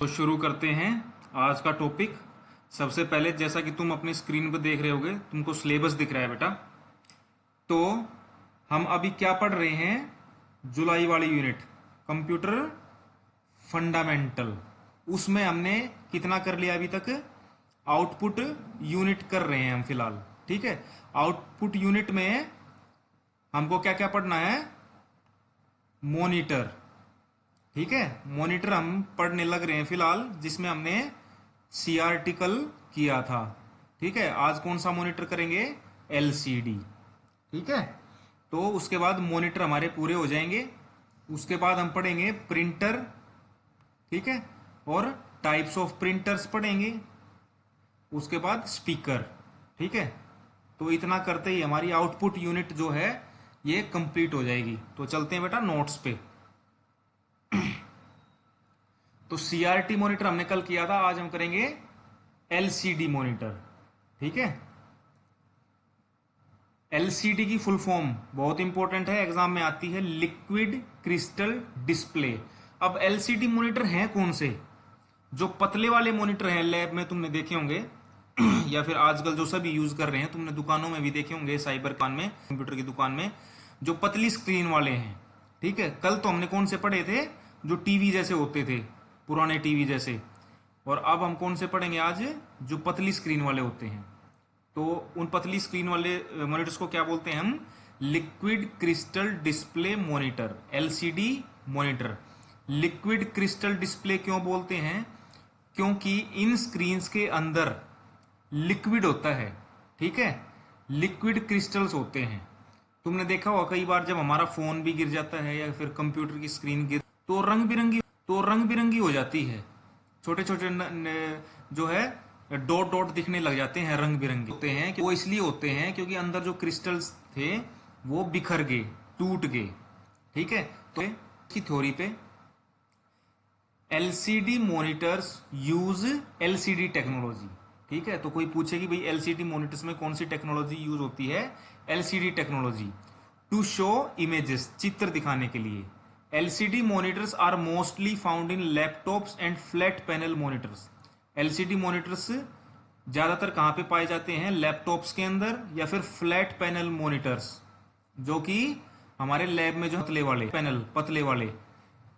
तो शुरू करते हैं आज का टॉपिक। सबसे पहले जैसा कि तुम अपनी स्क्रीन पर देख रहे होगे, तुमको सिलेबस दिख रहा है बेटा। तो हम अभी क्या पढ़ रहे हैं? जुलाई वाली यूनिट कंप्यूटर फंडामेंटल। उसमें हमने कितना कर लिया अभी तक? आउटपुट यूनिट कर रहे हैं हम फिलहाल। ठीक है, आउटपुट यूनिट में हमको क्या क्या पढ़ना है? मॉनिटर। ठीक है, मॉनिटर हम पढ़ने लग रहे हैं फिलहाल, जिसमें हमने सी आर्टिकल किया था। ठीक है, आज कौन सा मॉनिटर करेंगे? एलसीडी। ठीक है, तो उसके बाद मॉनिटर हमारे पूरे हो जाएंगे। उसके बाद हम पढ़ेंगे प्रिंटर। ठीक है, और टाइप्स ऑफ प्रिंटर्स पढ़ेंगे। उसके बाद स्पीकर। ठीक है, तो इतना करते ही हमारी आउटपुट यूनिट जो है ये कंप्लीट हो जाएगी। तो चलते हैं बेटा नोट्स पे। तो सीआरटी मॉनिटर हमने कल किया था, आज हम करेंगे एलसीडी मॉनिटर। ठीक है, एलसीडी की फुल फॉर्म बहुत इंपॉर्टेंट है, एग्जाम में आती है, लिक्विड क्रिस्टल डिस्प्ले। अब एलसीडी मॉनिटर हैं कौन से? जो पतले वाले मॉनिटर हैं, लैब में तुमने देखे होंगे या फिर आजकल जो सभी यूज कर रहे हैं, तुमने दुकानों में भी देखे होंगे, साइबर कान में, कंप्यूटर की दुकान में, जो पतली स्क्रीन वाले हैं। ठीक है, कल तो हमने कौन से पढ़े थे? जो टीवी जैसे होते थे, पुराने टीवी जैसे। और अब हम कौन से पढ़ेंगे आज? जो पतली स्क्रीन वाले होते हैं। तो उन पतली स्क्रीन वाले मॉनिटर्स को क्या बोलते हैं हम? Liquid crystal display monitor, LCD monitor. Liquid crystal display क्यों बोलते हैं? क्योंकि इन स्क्रीन्स के अंदर लिक्विड होता है। ठीक है, लिक्विड क्रिस्टल्स होते हैं। तुमने देखा होगा कई बार जब हमारा फोन भी गिर जाता है या फिर कंप्यूटर की स्क्रीन गिर, तो रंग बिरंगी हो जाती है। छोटे छोटे जो है डॉट डॉट दिखने लग जाते हैं, रंग बिरंगे होते हैं। वो इसलिए होते हैं क्योंकि अंदर जो क्रिस्टल्स थे वो बिखर गए, टूट गए। ठीक है, तो इसकी थ्योरी पे LCD monitors use LCD technology. ठीक है, तो कोई पूछे कि भाई एलसीडी मॉनिटर्स में कौन सी टेक्नोलॉजी यूज होती है? LCD technology. To show images, चित्र दिखाने के लिए। LCD monitors are mostly found in laptops and flat panel monitors. LCD monitors ज्यादातर कहां पे पाए जाते हैं? लैपटॉप्स के अंदर या फिर फ्लैट पैनल मॉनिटर्स, जो कि हमारे लैब में जो पतले वाले पैनल, पतले वाले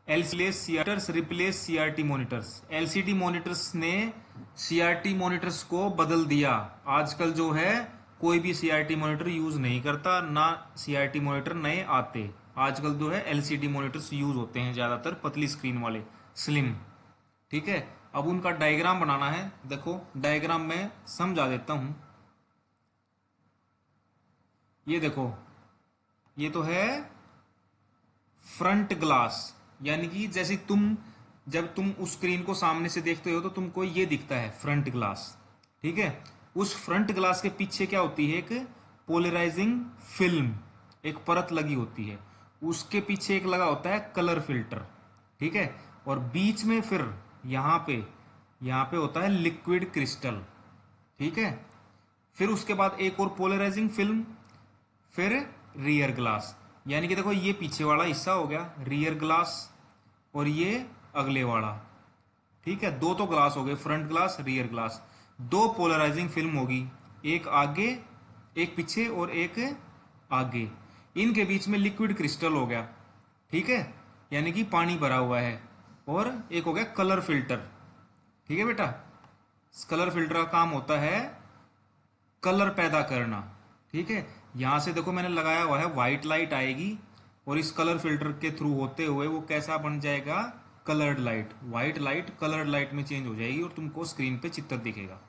LCD replace CRT monitors. LCD monitors ने सीआरटी मॉनिटर्स को बदल दिया। आजकल जो है कोई भी सीआरटी मॉनिटर यूज नहीं करता, ना सीआरटी मॉनिटर नए आते। आजकल जो है एलसीडी मॉनिटर्स यूज होते हैं ज्यादातर, पतली स्क्रीन वाले, स्लिम। ठीक है, अब उनका डायग्राम बनाना है। देखो डायग्राम में समझा देता हूं। ये देखो, ये तो है फ्रंट ग्लास, यानी कि जैसे जब तुम उस स्क्रीन को सामने से देखते हो तो तुमको ये दिखता है फ्रंट ग्लास। ठीक है, उस फ्रंट ग्लास के पीछे क्या होती है? एक पोलराइजिंग फिल्म, एक परत लगी होती है। उसके पीछे एक लगा होता है कलर फिल्टर। ठीक है, और बीच में फिर यहां पे होता है लिक्विड क्रिस्टल। ठीक है, फिर उसके बाद एक और पोलराइजिंग फिल्म, फिर रियर ग्लास। यानी कि देखो ये पीछे वाला हिस्सा हो गया रियर ग्लास, और ये अगले वाला। ठीक है, दो तो ग्लास हो गए, फ्रंट ग्लास, रियर ग्लास। दो पोलराइजिंग फिल्म होगी, एक आगे, एक पीछे और एक आगे। इनके बीच में लिक्विड क्रिस्टल हो गया। ठीक है, यानी कि पानी भरा हुआ है। और एक हो गया कलर फिल्टर। ठीक है बेटा, कलर फिल्टर का काम होता है कलर पैदा करना। ठीक है, यहां से देखो मैंने लगाया हुआ है, व्हाइट लाइट आएगी और इस कलर फिल्टर के थ्रू होते हुए वो कैसा बन जाएगा? Coloured light. White light coloured light में चेंज हो जाएगी और तुमको स्क्रीन पे चित्र दिखेगा।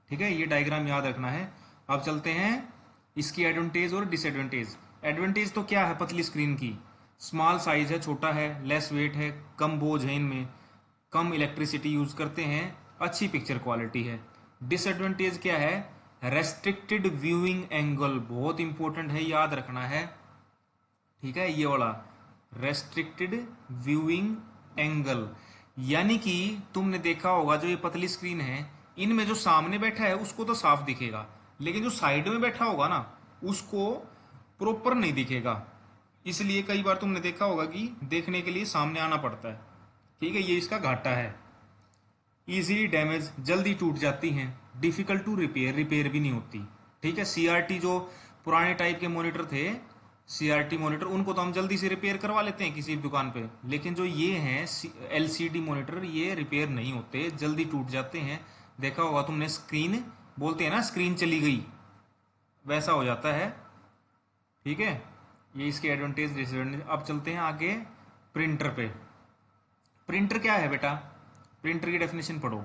ठीक है, ये डायग्राम याद रखना है। अब चलते हैं इसकी एडवांटेज और डिसएडवांटेज। एडवांटेज तो क्या है पतली स्क्रीन की? स्मॉल साइज है, छोटा है, लेस वेट है, कम बोझ है इनमें, कम इलेक्ट्रिसिटी यूज करते हैं, अच्छी पिक्चर क्वालिटी है। डिसएडवांटेज क्या है? रेस्ट्रिक्टेड व्यूइंग एंगल, बहुत इंपॉर्टेंट है, याद रखना है। ठीक है, ये वाला रेस्ट्रिक्टेड व्यूइंग एंगल, यानी कि तुमने देखा होगा जो ये पतली स्क्रीन है, इनमें जो सामने बैठा है उसको तो साफ दिखेगा, लेकिन जो साइड में बैठा होगा ना उसको प्रॉपर नहीं दिखेगा। इसलिए कई बार तुमने देखा होगा कि देखने के लिए सामने आना पड़ता है। ठीक है, ये इसका घाटा है। इजीली डैमेज, जल्दी टूट जाती हैं, डिफिकल्ट टू रिपेयर, रिपेयर भी नहीं होती। ठीक है, सीआरटी जो पुराने टाइप के मॉनिटर थे, सीआरटी मॉनिटर, उनको तो हम जल्दी से रिपेयर करवा लेते हैं किसी भी दुकान पे, लेकिन जो ये हैं एलसीडी मॉनिटर, ये रिपेयर नहीं होते, जल्दी टूट जाते हैं। देखा होगा तुमने, स्क्रीन बोलते हैं ना, स्क्रीन चली गई, वैसा हो जाता है। ठीक है, ये इसके एडवांटेज डिसएडवांटेज। अब चलते हैं आगे प्रिंटर पे। प्रिंटर क्या है बेटा, प्रिंटर की डेफिनेशन पढ़ो।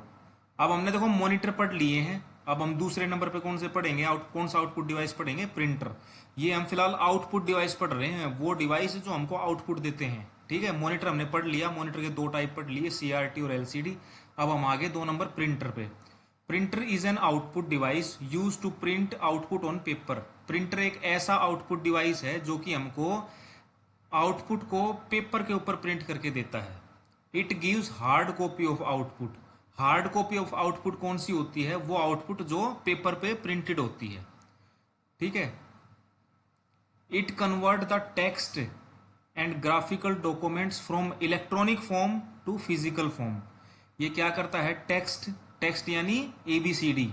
अब हमने देखो मॉनिटर पढ़ लिए हैं, अब हम दूसरे नंबर पे कौन से पढ़ेंगे, कौन सा आउटपुट डिवाइस पढ़ेंगे, प्रिंटर। ये हम फिलहाल आउटपुट डिवाइस पढ़ रहे हैं, वो डिवाइस जो हमको आउटपुट देते हैं। ठीक है, मॉनिटर हमने पढ़ लिया, मॉनिटर के दो टाइप पढ़ लिए, सीआरटी और एलसीडी। अब हम आगे 2 नंबर प्रिंटर पे। Printer is an output device use to print output on paper. Printer एक ऐसा आउटपुट डिवाइस है जो कि हमको आउटपुट को पेपर के ऊपर प्रिंट करके देता है। It gives hard copy of output. Hard copy of output कौन सी होती है, वो आउटपुट जो पेपर पे प्रिंटेड होती है। ठीक है, it convert the text and graphical documents from electronic form to physical form. ये क्या करता है, टेक्स्ट, टेक्स्ट यानी ABCD,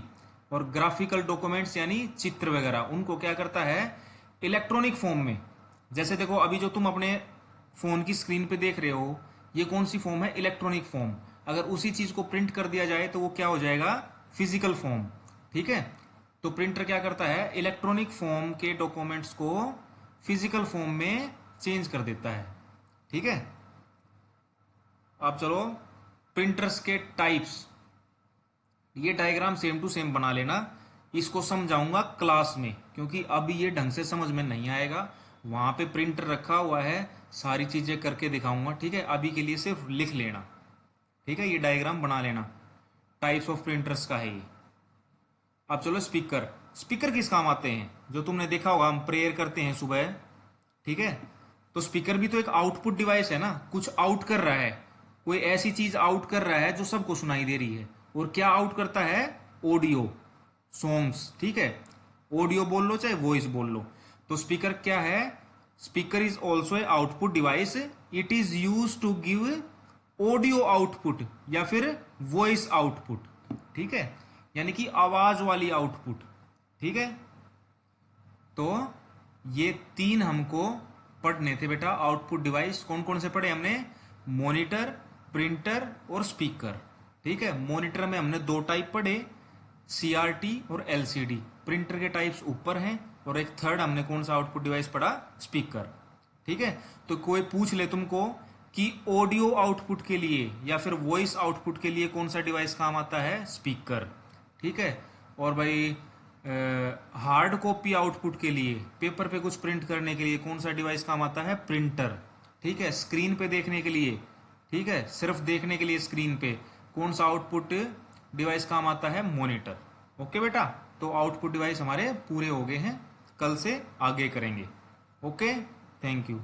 और ग्राफिकल डॉक्यूमेंट्स यानी चित्र वगैरह, उनको क्या करता है, इलेक्ट्रॉनिक फॉर्म में। जैसे देखो अभी जो तुम अपने फोन की स्क्रीन पे देख रहे हो, ये कौन सी फॉर्म है, इलेक्ट्रॉनिक फॉर्म। अगर उसी चीज को प्रिंट कर दिया जाए तो वो क्या हो जाएगा, फिजिकल फॉर्म। ठीक है, तो प्रिंटर क्या करता है, इलेक्ट्रॉनिक फॉर्म के डॉक्यूमेंट्स को फिजिकल फॉर्म में चेंज कर देता है। ठीक है, अब चलो प्रिंटर्स के टाइप्स। ये डायग्राम सेम टू सेम बना लेना, इसको समझाऊंगा क्लास में, क्योंकि अभी ये ढंग से समझ में नहीं आएगा। वहां पे प्रिंटर रखा हुआ है, सारी चीजें करके दिखाऊंगा। ठीक है, अभी के लिए सिर्फ लिख लेना। ठीक है, ये डायग्राम बना लेना, टाइप्स ऑफ प्रिंटर्स का है ये। अब चलो स्पीकर। स्पीकर किस काम आते हैं, जो तुमने देखा होगा हम प्रेयर करते हैं सुबह। ठीक है, तो स्पीकर भी तो एक आउटपुट डिवाइस है ना, कुछ आउट कर रहा है, कोई ऐसी चीज आउट कर रहा है जो सबको सुनाई दे रही है। और क्या आउट करता है, ऑडियो, सॉन्ग्स। ठीक है, ऑडियो बोल लो चाहे वॉइस बोल लो। तो स्पीकर क्या है, speaker is also a output device. It is use to give audio output या फिर वॉइस आउटपुट। ठीक है, यानी कि आवाज वाली आउटपुट। ठीक है, तो ये 3 हमको पढ़ने थे बेटा आउटपुट डिवाइस। कौन कौन से पढ़े हमने, मॉनिटर, प्रिंटर और स्पीकर। ठीक है, मॉनिटर में हमने 2 टाइप पढ़े, सीआरटी और एलसीडी। प्रिंटर के टाइप्स ऊपर हैं, और एक थर्ड हमने कौन सा आउटपुट डिवाइस पढ़ा, स्पीकर। ठीक है, तो कोई पूछ ले तुमको कि ऑडियो आउटपुट के लिए या फिर वॉइस आउटपुट के लिए कौन सा डिवाइस काम आता है, स्पीकर। ठीक है, और भाई हार्ड कॉपी आउटपुट के लिए, पेपर पे कुछ प्रिंट करने के लिए कौन सा डिवाइस काम आता है, प्रिंटर। ठीक है, स्क्रीन पे देखने के लिए, ठीक है, सिर्फ देखने के लिए स्क्रीन पे कौन सा आउटपुट डिवाइस काम आता है, मॉनिटर। ओके बेटा, तो आउटपुट डिवाइस हमारे पूरे हो गए हैं, कल से आगे करेंगे। Okay, thank you.